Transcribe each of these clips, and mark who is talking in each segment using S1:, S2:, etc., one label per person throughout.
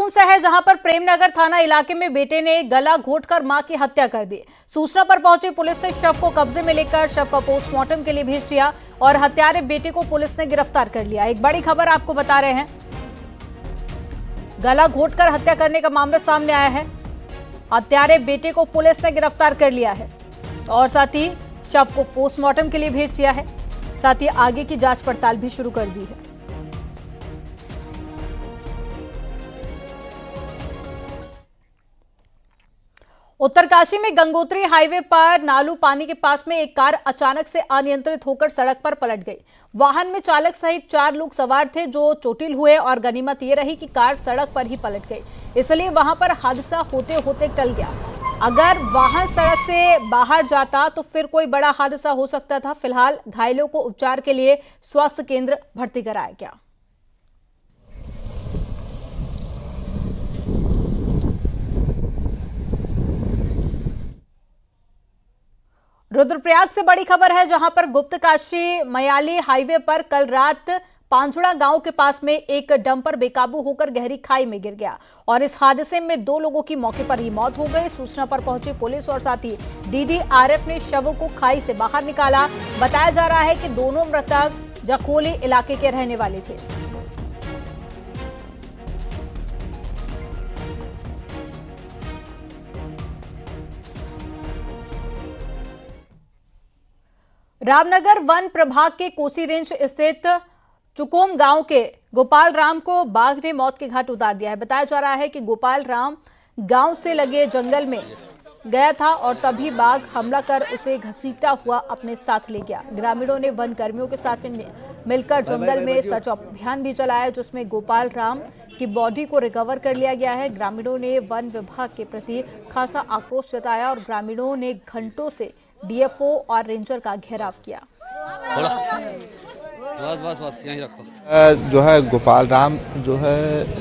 S1: देहरादून से है, जहां पर प्रेमनगर थाना इलाके में बेटे ने गला घोंटकर मां की हत्या कर दी। सूचना पर पहुंची पुलिस ने शव को कब्जे में लेकर शव का पोस्टमार्टम के लिए भेज दिया और हत्यारे बेटे को पुलिस ने गिरफ्तार कर लिया। एक बड़ी खबर आपको बता रहे हैं, गला घोंटकर हत्या करने का मामला सामने आया है। हत्यारे बेटे को पुलिस ने गिरफ्तार कर लिया है और साथ ही शव को पोस्टमार्टम के लिए भेज दिया है। साथ ही आगे की जांच पड़ताल भी शुरू कर दी है। उत्तरकाशी में गंगोत्री हाईवे पर नालू पानी के पास में एक कार अचानक से अनियंत्रित होकर सड़क पर पलट गई। वाहन में चालक सहित 4 लोग सवार थे जो चोटिल हुए और गनीमत ये रही कि कार सड़क पर ही पलट गई, इसलिए वहां पर हादसा होते होते टल गया। अगर वाहन सड़क से बाहर जाता तो फिर कोई बड़ा हादसा हो सकता था। फिलहाल घायलों को उपचार के लिए स्वास्थ्य केंद्र भर्ती कराया गया। रुद्रप्रयाग से बड़ी खबर है, जहां पर गुप्तकाशी मयाली हाईवे पर कल रात पांचुड़ा गांव के पास में एक डंपर बेकाबू होकर गहरी खाई में गिर गया और इस हादसे में 2 लोगों की मौके पर ही मौत हो गई। सूचना पर पहुंची पुलिस और साथ ही डीडीआरएफ ने शवों को खाई से बाहर निकाला। बताया जा रहा है कि दोनों मृतक जखोली इलाके के रहने वाले थे। रामनगर वन प्रभाग के कोसी रेंज स्थित चुकोम गांव के गोपाल राम को बाघ ने मौत के घाट उतार दिया है। बताया जा रहा है कि गोपाल राम गांव से लगे जंगल में गया था और तभी बाघ हमला कर उसे घसीटता हुआ अपने साथ ले गया। ग्रामीणों ने वन कर्मियों के साथ मिलकर जंगल में सर्च अभियान भी चलाया, जिसमें गोपाल राम की बॉडी को रिकवर कर लिया गया है। ग्रामीणों ने वन विभाग के प्रति खासा आक्रोश जताया और ग्रामीणों ने घंटों से डीएफओ और रेंजर का घेराव किया।
S2: बस यहीं रखो। जो है गोपाल राम जो है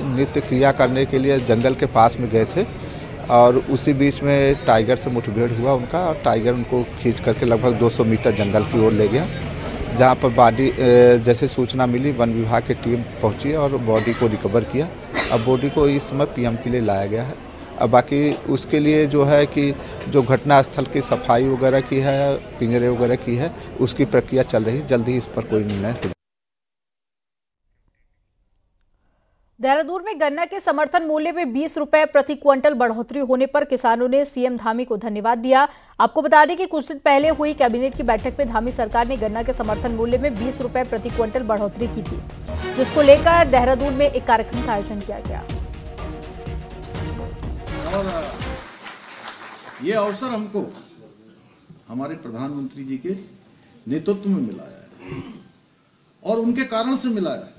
S2: नित्य क्रिया करने के लिए जंगल के पास में गए थे और उसी बीच में टाइगर से मुठभेड़ हुआ उनका और टाइगर उनको खींच करके लगभग 200 मीटर जंगल की ओर ले गया, जहां पर बॉडी जैसे सूचना मिली वन विभाग की टीम पहुंची और बॉडी को रिकवर किया। अब बॉडी को इस समय पीएम के लिए लाया गया है। अब बाकी उसके लिए जो है कि जो घटना स्थल की सफाई वगैरह की है, पिंजरे वगैरह की है, उसकी प्रक्रिया चल रही है। जल्दी इस पर कोई निर्णय हो।
S1: देहरादून में गन्ना के समर्थन मूल्य में 20 रुपए प्रति क्विंटल बढ़ोतरी होने पर किसानों ने सीएम धामी को धन्यवाद दिया। आपको बता दें कि कुछ दिन पहले हुई कैबिनेट की बैठक में धामी सरकार ने गन्ना के समर्थन मूल्य में 20 रुपए प्रति क्विंटल बढ़ोतरी की थी, जिसको लेकर देहरादून में एक कार्यक्रम का आयोजन किया गया।
S3: और ये अवसर हमको हमारे प्रधानमंत्री जी के नेतृत्व में मिला है और उनके कारण से मिला है।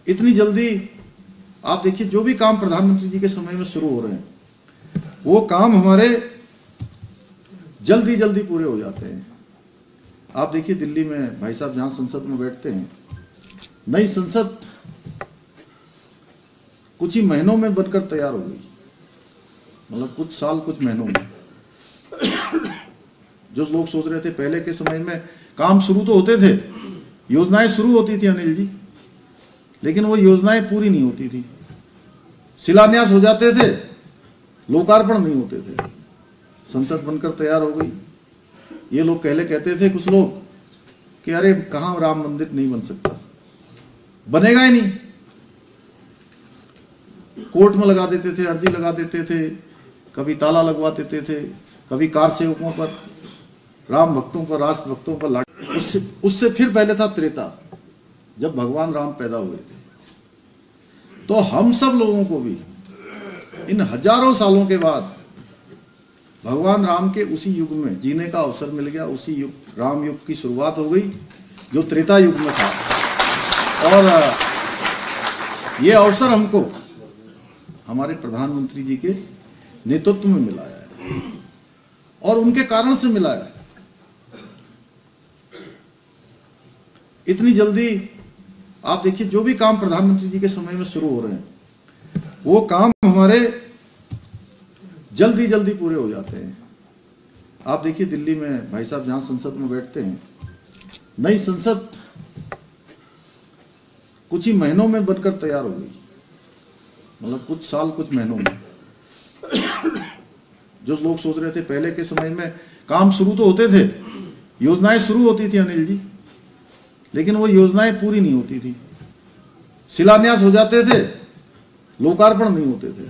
S3: इतनी जल्दी आप देखिए, जो भी काम प्रधानमंत्री जी के समय में शुरू हो रहे हैं वो काम हमारे जल्दी जल्दी पूरे हो जाते हैं। आप देखिए दिल्ली में भाई साहब जहां संसद में बैठते हैं, नई संसद कुछ ही महीनों में बनकर तैयार हो गई, मतलब कुछ साल कुछ महीनों में। जो लोग सोच रहे थे पहले के समय में काम शुरू तो होते थे, योजनाएं शुरू होती थी अनिल जी, लेकिन वो योजनाएं पूरी नहीं होती थी। शिलान्यास हो जाते थे, लोकार्पण नहीं होते थे। संसद बनकर तैयार हो गई। ये लोग पहले कहते थे कुछ लोग कि अरे कहां राम मंदिर नहीं बन सकता, बनेगा ही नहीं। कोर्ट में लगा देते थे, अर्जी लगा देते थे, कभी ताला लगवा देते थे, कभी कार सेवकों पर, राम भक्तों पर, राष्ट्र भक्तों पर लाठी। उससे फिर पहले था त्रेता, जब भगवान राम पैदा हुए थे। तो हम सब लोगों को भी इन हजारों सालों के बाद भगवान राम के उसी युग में जीने का अवसर मिल गया। उसी युग, राम युग की शुरुआत हो गई जो त्रेता युग में था। और ये अवसर हमको हमारे प्रधानमंत्री जी के नेतृत्व में मिला है और उनके कारण से मिला है। इतनी जल्दी आप देखिए, जो भी काम प्रधानमंत्री जी के समय में शुरू हो रहे हैं वो काम हमारे जल्दी जल्दी पूरे हो जाते हैं। आप देखिए दिल्ली में भाई साहब जहां संसद में बैठते हैं, नई संसद कुछ ही महीनों में बनकर तैयार हो गई, मतलब कुछ साल कुछ महीनों में। जो लोग सोच रहे थे पहले के समय में काम शुरू तो होते थे, योजनाएं शुरू होती थी अनिल जी, लेकिन वो योजनाएं पूरी नहीं होती थी। शिलान्यास हो जाते थे, लोकार्पण नहीं होते थे।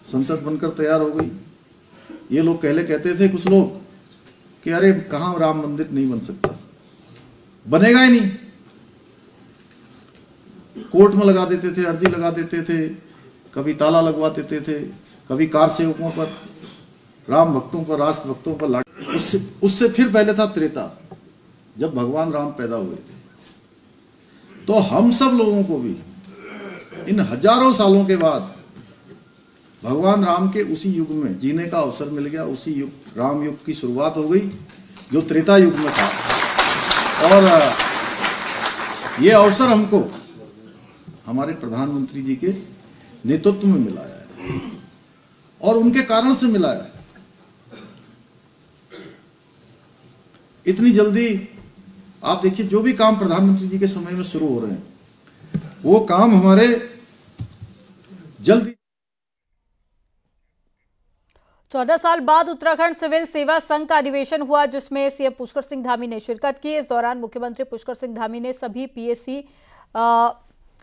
S3: संसद बनकर तैयार हो गई। ये लोग पहले कहते थे कुछ लोग कि अरे कहां राम मंदिर नहीं बन सकता, बनेगा ही नहीं। कोर्ट में लगा देते थे, अर्जी लगा देते थे, कभी ताला लगवा देते थे, कभी कार सेवकों पर, राम भक्तों पर, राष्ट्र भक्तों पर लाठी। उससे फिर पहले था त्रेता, जब भगवान राम पैदा हुए थे। तो हम सब लोगों को भी इन हजारों सालों के बाद भगवान राम के उसी युग में जीने का अवसर मिल गया। उसी युग, राम युग की शुरुआत हो गई जो त्रेता युग में था। और ये अवसर हमको हमारे प्रधानमंत्री जी के नेतृत्व में मिला है और उनके कारण से मिला है। इतनी जल्दी आप देखिए, जो भी काम प्रधानमंत्री जी के समय में शुरू हो रहे हैं, वो काम हमारे जल्दी।
S1: 14 साल बाद उत्तराखंड सिविल सेवा संघ का अधिवेशन हुआ, जिसमें सीएम पुष्कर सिंह धामी ने शिरकत की। इस दौरान मुख्यमंत्री पुष्कर सिंह धामी ने सभी पीएससी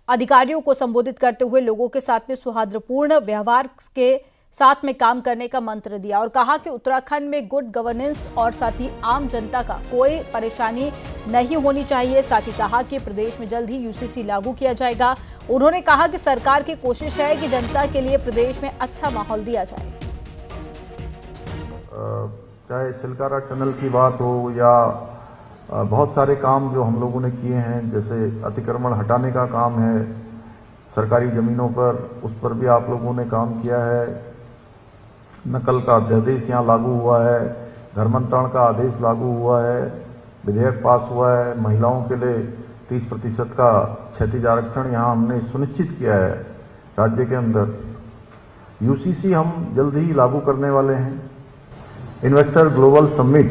S1: अधिकारियों को संबोधित करते हुए लोगों के साथ में सौहार्दपूर्ण व्यवहार के साथ में काम करने का मंत्र दिया और कहा कि उत्तराखंड में गुड गवर्नेंस और साथ ही आम जनता का कोई परेशानी नहीं होनी चाहिए। साथ ही कहा कि प्रदेश में जल्द ही यूसीसी लागू किया जाएगा। उन्होंने कहा कि सरकार की कोशिश है कि जनता के लिए प्रदेश में अच्छा माहौल दिया जाए।
S4: चाहे सिलकारा टनल की बात हो या बहुत सारे काम जो हम लोगों ने किए हैं, जैसे अतिक्रमण हटाने का काम है सरकारी जमीनों पर, उस पर भी आप लोगों ने काम किया है। नकल का अध्यादेश यहाँ लागू हुआ है, धर्मांतरण का आदेश लागू हुआ है, विधेयक पास हुआ है, महिलाओं के लिए 30% का क्षैतिज आरक्षण यहाँ हमने सुनिश्चित किया है राज्य के अंदर। यूसीसी हम जल्द ही लागू करने वाले हैं। Investor global summit